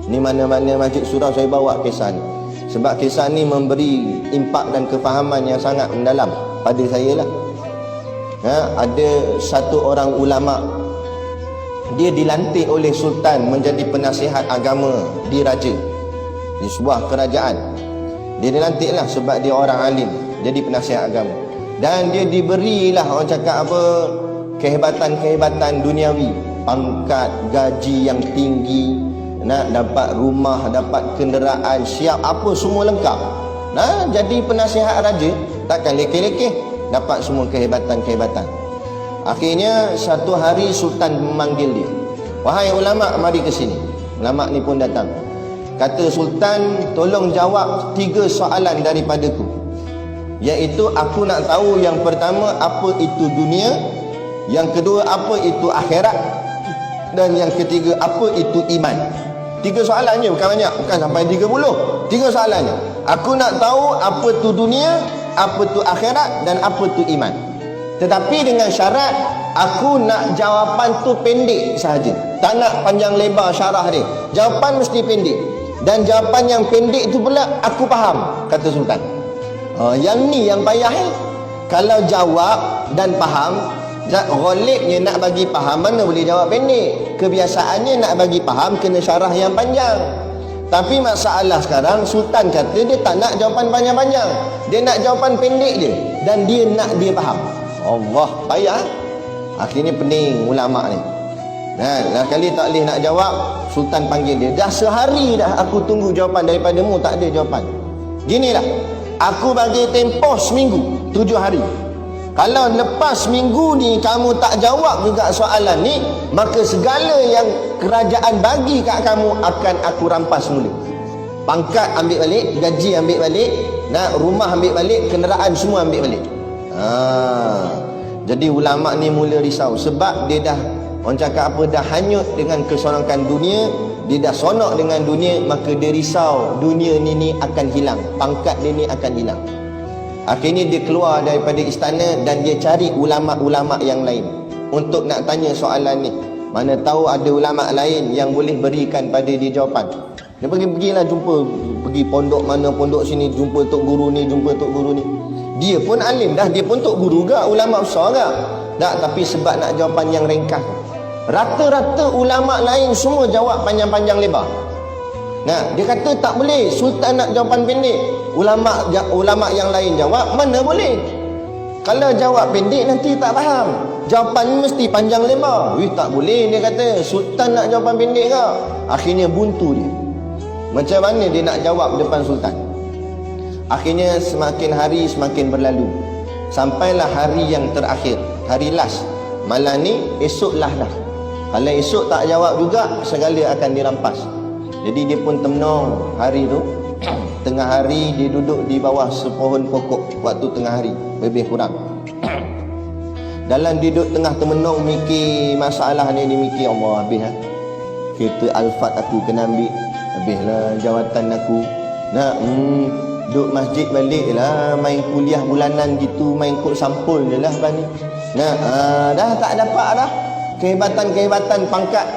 Ni mana-mana masjid surau saya bawa kisah ni. Sebab kisah ni memberi impak dan kefahaman yang sangat mendalam pada saya lah. Ada satu orang ulama, dia dilantik oleh sultan menjadi penasihat agama di raja, di sebuah kerajaan. Dia dilantik lah sebab dia orang alim, jadi penasihat agama. Dan dia diberilah, orang cakap apa, kehebatan-kehebatan duniawi, pangkat, gaji yang tinggi, nak dapat rumah, dapat kenderaan, siap apa semua lengkap. Jadi penasihat raja takkan lekeh-lekeh, dapat semua kehebatan-kehebatan. Akhirnya satu hari sultan memanggil dia, "Wahai ulama, mari ke sini." Ulama ni pun datang. Kata sultan, "Tolong jawab 3 soalan daripadaku. Iaitu aku nak tahu yang pertama apa itu dunia, yang kedua apa itu akhirat, dan yang ketiga apa itu iman." 3 soalannya, bukan banyak, bukan sampai 30. 3 soalannya. Aku nak tahu apa tu dunia, apa tu akhirat, dan apa tu iman. Tetapi dengan syarat aku nak jawapan tu pendek sahaja. Tak nak panjang lebar syarah dia. Jawapan mesti pendek. Dan jawapan yang pendek tu pula aku faham, kata sultan. Yang ni yang payah Kalau jawab dan faham, ghalibnya nak bagi faham, mana boleh jawab pendek. Kebiasaannya nak bagi faham kena syarah yang panjang. Tapi masalah sekarang, sultan kata dia tak nak jawapan panjang-panjang, dia nak jawapan pendek je, dan dia nak dia faham. Allah, payah. Akhirnya pening ulama ni. Dah kali tak boleh nak jawab, sultan panggil dia. "Dah sehari dah aku tunggu jawapan daripadamu, tak ada jawapan. Ginilah, aku bagi tempoh seminggu, 7 hari. Kalau lepas minggu ni kamu tak jawab juga soalan ni, maka segala yang kerajaan bagi kat kamu akan aku rampas semula. Pangkat ambil balik, gaji ambil balik, rumah ambil balik, kenderaan semua ambil balik." Jadi ulama ni mula risau. Sebab dia dah, orang cakap apa, dah hanyut dengan keseronokan dunia. Dia dah sonok dengan dunia, maka dia risau dunia ni akan hilang, pangkat dia ni akan hilang. Akhirnya dia keluar daripada istana dan dia cari ulama-ulama yang lain untuk nak tanya soalan ni. Mana tahu ada ulama lain yang boleh berikan pada dia jawapan. Dia pergilah jumpa, pergi pondok mana, pondok sini, jumpa tok guru ni, jumpa tok guru ni. Dia pun alim dah, dia pun tok guru gak, ulama besar gak. Tak, tapi sebab nak jawapan yang ringkas. Rata-rata ulama lain semua jawab panjang-panjang lebar. Dia kata tak boleh, sultan nak jawapan pendek. Ulama yang lain jawab, mana boleh. Kalau jawab pendek nanti tak faham. Jawapan mesti panjang lebar. Tak boleh, dia kata. Sultan nak jawapan pendek ke? Akhirnya buntu dia. Macam mana dia nak jawab depan sultan? Akhirnya semakin hari semakin berlalu. Sampailah hari yang terakhir, hari last. Malam ni, esoklah dah. Kalau esok tak jawab juga, segala akan dirampas. Jadi dia pun termenung hari tu. Tengah hari dia duduk di bawah sepohon pokok waktu tengah hari, lebih kurang. Dalam duduk tengah termenung mikir masalah ni, dia mikir, Allah, habis kereta Alphard aku kena ambil, habislah jawatan aku. Duduk masjid balik lah, main kuliah bulanan gitu, main kod sampul je lah ni. Dah tak dapat dah kehebatan-kehebatan pangkat.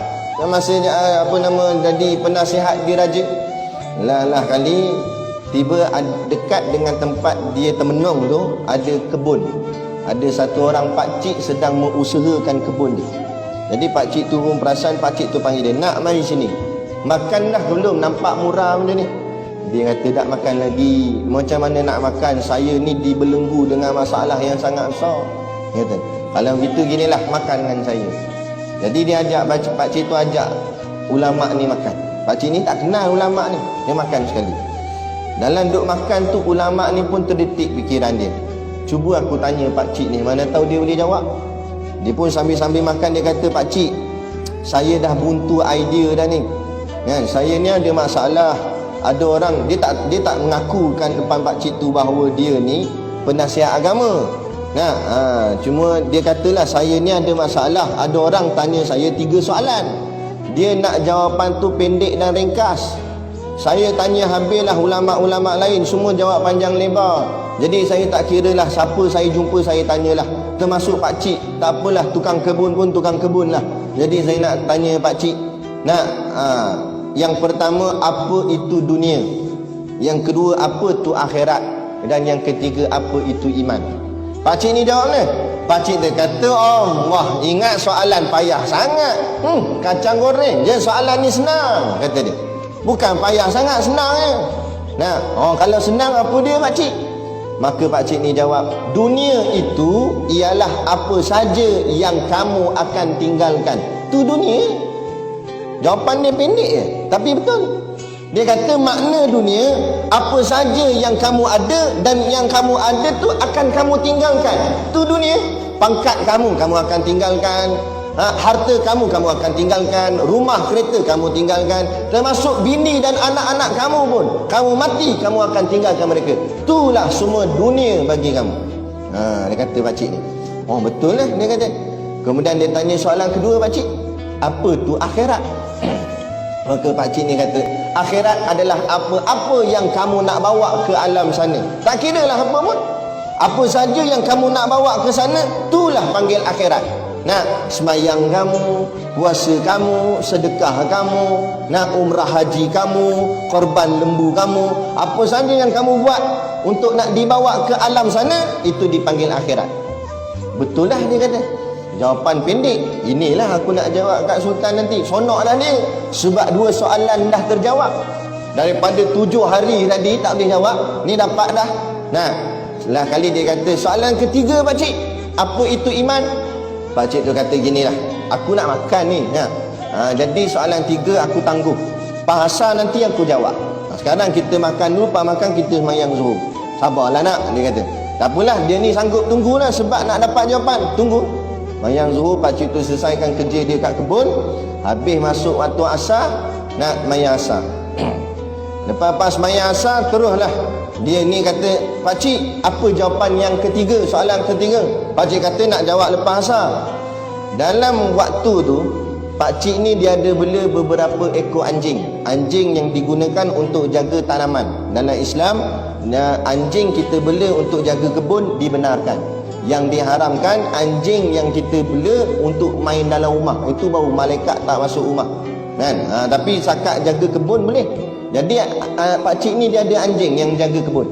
Masa jadi penasihat di raja. Lah kali tiba dekat dengan tempat dia termenung tu ada kebun. Ada satu orang pakcik sedang mengusahakan kebun dia. Jadi pakcik tu pun perasan, pakcik tu panggil dia, "Nak mari sini. Makan dah belum? Nampak murah benda ni." Dia kata, "Tak makan lagi." "Macam mana nak makan? Saya ni dibelenggu dengan masalah yang sangat besar." Dia kata, "Kalau begitu ginilah, makan dengan saya." Jadi dia ajak, pakcik tu ajak ulama ni makan. Pakcik ni tak kenal ulama ni, dia makan sekali. Dalam duk makan tu, ulama ni pun terdetik fikiran dia. Cuba aku tanya pakcik ni, mana tahu dia boleh jawab. Dia pun sambil-sambil makan, dia kata, "Pakcik, saya dah buntu idea dah ni. Saya ni ada masalah. Ada orang, dia tak mengakukan depan pakcik tu bahawa dia ni penasihat agama. Cuma dia katalah, saya ni ada masalah. Ada orang tanya saya 3 soalan. Dia nak jawapan tu pendek dan ringkas. Saya tanya habislah ulama-ulama lain, semua jawab panjang lebar. Jadi saya tak kira lah siapa saya jumpa, saya tanyalah. Termasuk pakcik, tak apalah, tukang kebun pun tukang kebun lah. Jadi saya nak tanya pakcik, Yang pertama, apa itu dunia? Yang kedua, apa itu akhirat? Dan yang ketiga, apa itu iman? Pakcik ni jawab ni. Pakcik dia kata, Allah, ingat soalan payah sangat. Kacang goreng je, soalan ni senang, kata dia. Bukan payah sangat, senang je. Nah, kalau senang apa dia pakcik? Maka pakcik ni jawab, dunia itu ialah apa saja yang kamu akan tinggalkan. Tu dunia. Jawapan dia pendek je, tapi betul. Dia kata makna dunia, apa saja yang kamu ada dan yang kamu ada tu akan kamu tinggalkan. Tu dunia. Pangkat kamu akan tinggalkan. Harta kamu akan tinggalkan. Rumah kereta kamu tinggalkan. Termasuk bini dan anak-anak kamu pun. Kamu mati, kamu akan tinggalkan mereka. Itulah semua dunia bagi kamu. Dia kata pakcik ni. Betul lah dia kata. Kemudian dia tanya soalan kedua pakcik. Apa tu akhirat? Maka pakcik ni kata, akhirat adalah apa-apa yang kamu nak bawa ke alam sana. Tak kira lah apa pun. Apa saja yang kamu nak bawa ke sana, itulah panggil akhirat. Semayang kamu, puasa kamu, sedekah kamu, umrah haji kamu, korban lembu kamu, apa saja yang kamu buat untuk nak dibawa ke alam sana, itu dipanggil akhirat. Betul lah dia kata. Jawapan pendek. Inilah aku nak jawab kat Sultan nanti. Sonok dah dia. Sebab 2 soalan dah terjawab. Daripada 7 hari tadi tak boleh jawab, ni dapat dah. Setelah kali dia kata, soalan ketiga pakcik, apa itu iman? Pakcik tu kata ginilah, aku nak makan ni. Jadi soalan 3 aku tangguh. Pasal nanti aku jawab. Sekarang kita makan dulu, pas makan kita semayang zuhur. Sabarlah nak, dia kata. Tak apalah, dia ni sanggup tunggulah sebab nak dapat jawapan. Tunggu. Mayang zuhur, pakcik tu selesaikan kerja dia kat kebun. Habis masuk waktu asar, nak mayang asar. Lepas pas mayang asar, teruslah dia ni kata, pakcik, apa jawapan yang ketiga, soalan ketiga? Pakcik kata nak jawab lepas asar. Dalam waktu tu, pakcik ni dia ada bela beberapa ekor anjing. Anjing yang digunakan untuk jaga tanaman. Dalam Islam, anjing kita bela untuk jaga kebun dibenarkan. Yang diharamkan anjing yang kita bela untuk main dalam rumah. Itu baru malaikat tak masuk rumah. Tapi sakat jaga kebun boleh. Jadi pakcik ni dia ada anjing yang jaga kebun.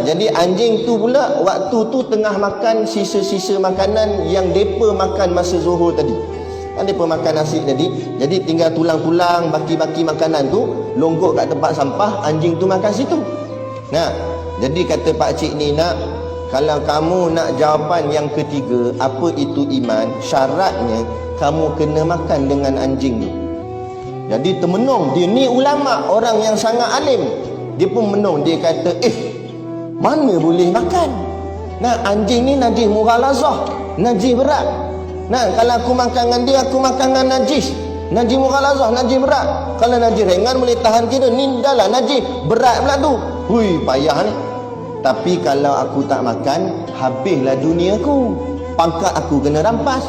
Jadi anjing tu pula waktu tu tengah makan sisa-sisa makanan yang depa makan masa zuhur tadi. Kan depa makan nasi tadi. Jadi tinggal tulang-tulang, baki-baki makanan tu longgok kat tempat sampah, anjing tu makan situ. Jadi kata pakcik ni, kalau kamu nak jawapan yang ketiga, apa itu iman, syaratnya kamu kena makan dengan anjing tu. Jadi termenung, dia ni ulama, orang yang sangat alim. Dia pun menung, dia kata, mana boleh makan? Anjing ni najis mughalazah, najis berat. Kalau aku makan dengan dia, aku makan dengan najis. Najis mughalazah, najis berat. Kalau najis ringan boleh tahan kira, ni dah lah najis berat pula tu. Payah ni. Tapi kalau aku tak makan, habislah duniaku. Pangkat aku kena rampas,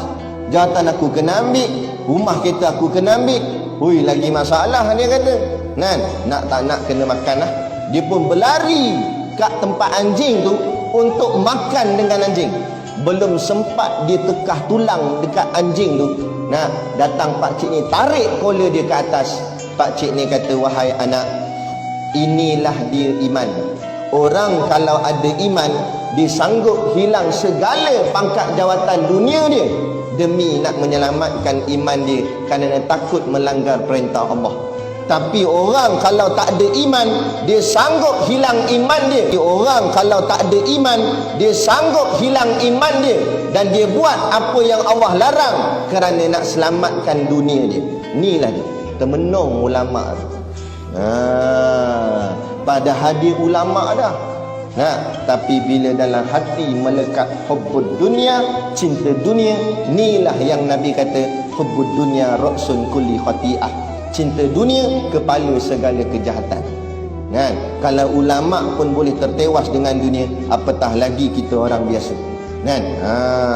jawatan aku kena ambil, rumah kita aku kena ambil. Lagi masalah dia kata. Nak tak nak kena makan lah. Dia pun berlari kat tempat anjing tu untuk makan dengan anjing. Belum sempat dia tekah tulang dekat anjing tu, datang pakcik ni tarik kola dia ke atas. Pakcik ni kata, wahai anak, inilah dia iman. Orang kalau ada iman, dia sanggup hilang segala pangkat jawatan dunia dia demi nak menyelamatkan iman dia kerana takut melanggar perintah Allah. Tapi orang kalau tak ada iman, dia sanggup hilang iman dia. Orang kalau tak ada iman, dia sanggup hilang iman dia dan dia buat apa yang Allah larang kerana nak selamatkan dunia dia. Inilah dia, termenung ulama. Pada hadir ulama dah. Tapi bila dalam hati melekat hubbud dunia, cinta dunia, inilah yang Nabi kata, hubbud dunia ra'sun kulli khati'ah. Cinta dunia kepala segala kejahatan. Kalau ulama pun boleh tertewas dengan dunia, apatah lagi kita orang biasa.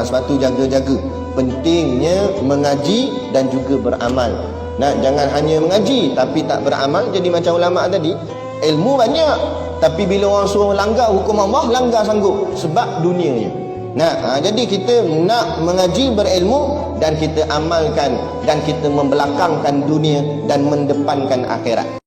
Sebab tu jaga-jaga. Pentingnya mengaji dan juga beramal. Jangan hanya mengaji tapi tak beramal, jadi macam ulama tadi. Ilmu banyak, tapi bila orang suruh langgar hukum Allah, langgar sanggup sebab dunianya. Jadi kita nak mengaji, berilmu, dan kita amalkan dan kita membelakangkan dunia dan mendepankan akhirat.